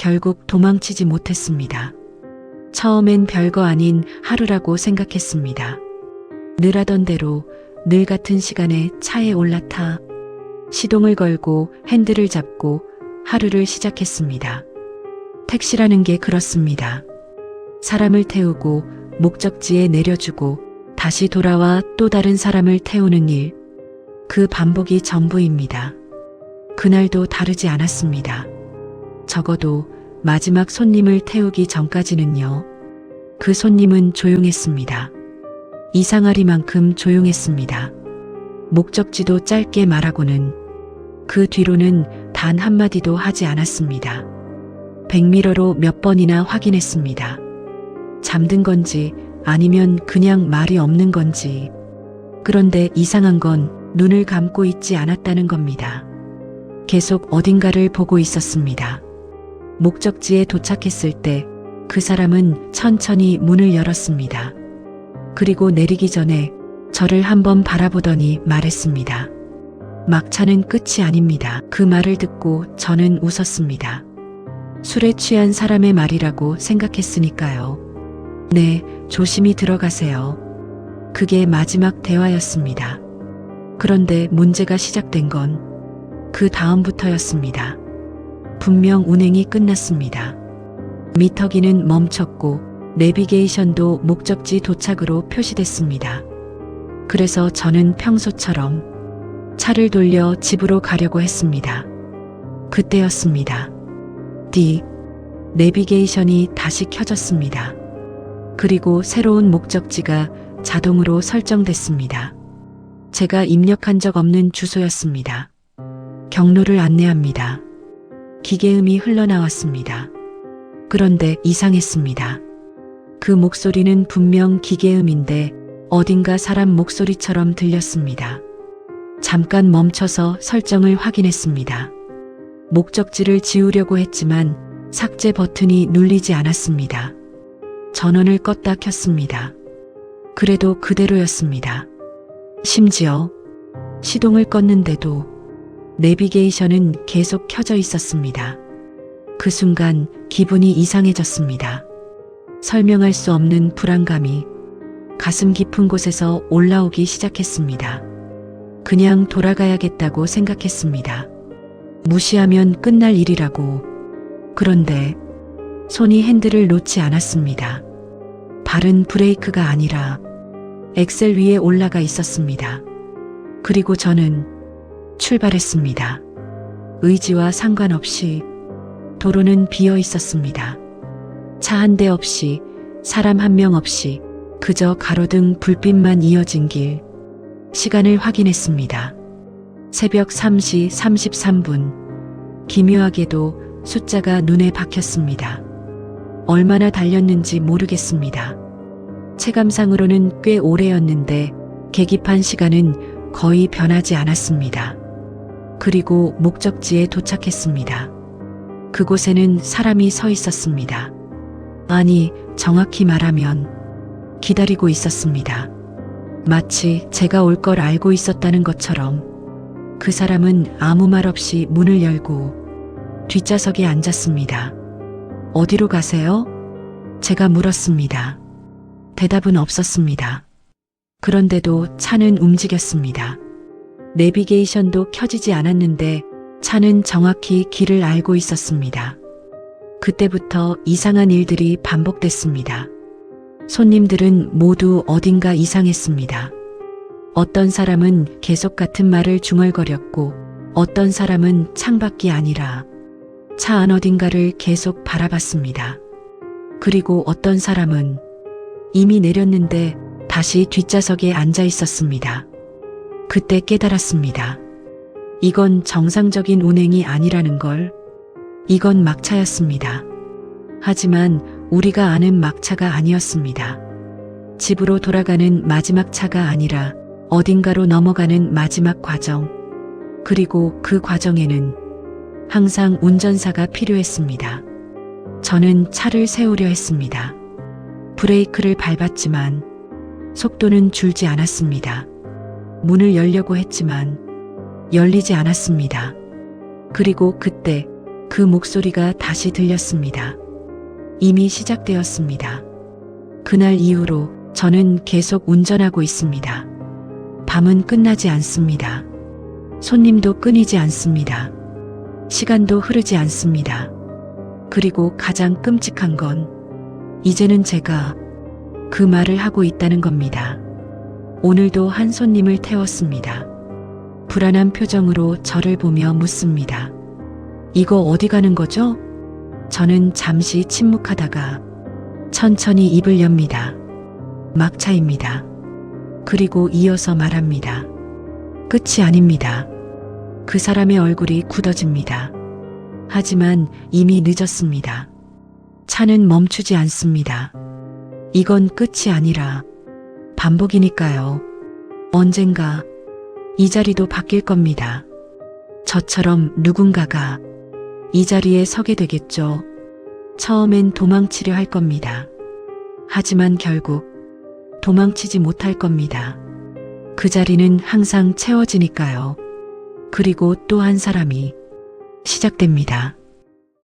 결국 도망치지 못했습니다. 처음엔 별거 아닌 하루라고 생각했습니다. 늘 하던 대로 늘 같은 시간에 차에 올라타 시동을 걸고 핸들을 잡고 하루를 시작했습니다. 택시라는 게 그렇습니다. 사람을 태우고 목적지에 내려주고 다시 돌아와 또 다른 사람을 태우는 일, 그 반복이 전부입니다. 그날도 다르지 않았습니다. 적어도 마지막 손님을 태우기 전까지는요. 그 손님은 조용했습니다. 이상하리만큼 조용했습니다. 목적지도 짧게 말하고는 그 뒤로는 단 한마디도 하지 않았습니다. 백미러로 몇 번이나 확인했습니다. 잠든 건지 아니면 그냥 말이 없는 건지. 그런데 이상한 건 눈을 감고 있지 않았다는 겁니다. 계속 어딘가를 보고 있었습니다. 목적지에 도착했을 때 그 사람은 천천히 문을 열었습니다. 그리고 내리기 전에 저를 한번 바라보더니 말했습니다. 막차는 끝이 아닙니다. 그 말을 듣고 저는 웃었습니다. 술에 취한 사람의 말이라고 생각했으니까요. 네, 조심히 들어가세요. 그게 마지막 대화였습니다. 그런데 문제가 시작된 건 그 다음부터였습니다. 분명 운행이 끝났습니다. 미터기는 멈췄고 내비게이션도 목적지 도착으로 표시됐습니다. 그래서 저는 평소처럼 차를 돌려 집으로 가려고 했습니다. 그때였습니다. 내비게이션이 다시 켜졌습니다. 그리고 새로운 목적지가 자동으로 설정됐습니다. 제가 입력한 적 없는 주소였습니다. 경로를 안내합니다. 기계음이 흘러나왔습니다. 그런데 이상했습니다. 그 목소리는 분명 기계음인데 어딘가 사람 목소리처럼 들렸습니다. 잠깐 멈춰서 설정을 확인했습니다. 목적지를 지우려고 했지만 삭제 버튼이 눌리지 않았습니다. 전원을 껐다 켰습니다. 그래도 그대로였습니다. 심지어 시동을 껐는데도 내비게이션은 계속 켜져 있었습니다. 그 순간 기분이 이상해졌습니다. 설명할 수 없는 불안감이 가슴 깊은 곳에서 올라오기 시작했습니다. 그냥 돌아가야겠다고 생각했습니다. 무시하면 끝날 일이라고. 그런데 손이 핸들을 놓지 않았습니다. 발은 브레이크가 아니라 엑셀 위에 올라가 있었습니다. 그리고 저는 출발했습니다. 의지와 상관없이 도로는 비어 있었습니다. 차 한 대 없이, 사람 한 명 없이 그저 가로등 불빛만 이어진 길. 시간을 확인했습니다. 새벽 3시 33분. 기묘하게도 숫자가 눈에 박혔습니다. 얼마나 달렸는지 모르겠습니다. 체감상으로는 꽤 오래였는데 계기판 시간은 거의 변하지 않았습니다. 그리고 목적지에 도착했습니다. 그곳에는 사람이 서 있었습니다. 아니, 정확히 말하면 기다리고 있었습니다. 마치 제가 올 걸 알고 있었다는 것처럼. 그 사람은 아무 말 없이 문을 열고 뒷좌석에 앉았습니다. 어디로 가세요? 제가 물었습니다. 대답은 없었습니다. 그런데도 차는 움직였습니다. 내비게이션도 켜지지 않았는데 차는 정확히 길을 알고 있었습니다. 그때부터 이상한 일들이 반복됐습니다. 손님들은 모두 어딘가 이상했습니다. 어떤 사람은 계속 같은 말을 중얼거렸고 어떤 사람은 창밖이 아니라 차 안 어딘가를 계속 바라봤습니다. 그리고 어떤 사람은 이미 내렸는데 다시 뒷좌석에 앉아 있었습니다. 그때 깨달았습니다. 이건 정상적인 운행이 아니라는 걸. 이건 막차였습니다. 하지만 우리가 아는 막차가 아니었습니다. 집으로 돌아가는 마지막 차가 아니라 어딘가로 넘어가는 마지막 과정. 그리고 그 과정에는 항상 운전사가 필요했습니다. 저는 차를 세우려 했습니다. 브레이크를 밟았지만 속도는 줄지 않았습니다. 문을 열려고 했지만 열리지 않았습니다. 그리고 그때 그 목소리가 다시 들렸습니다. 이미 시작되었습니다. 그날 이후로 저는 계속 운전하고 있습니다. 밤은 끝나지 않습니다. 손님도 끊이지 않습니다. 시간도 흐르지 않습니다. 그리고 가장 끔찍한 건 이제는 제가 그 말을 하고 있다는 겁니다. 오늘도 한 손님을 태웠습니다. 불안한 표정으로 저를 보며 묻습니다. 이거 어디 가는 거죠? 저는 잠시 침묵하다가 천천히 입을 엽니다. 막차입니다. 그리고 이어서 말합니다. 끝이 아닙니다. 그 사람의 얼굴이 굳어집니다. 하지만 이미 늦었습니다. 차는 멈추지 않습니다. 이건 끝이 아니라 반복이니까요. 언젠가 이 자리도 바뀔 겁니다. 저처럼 누군가가 이 자리에 서게 되겠죠. 처음엔 도망치려 할 겁니다. 하지만 결국 도망치지 못할 겁니다. 그 자리는 항상 채워지니까요. 그리고 또 한 사람이 시작됩니다.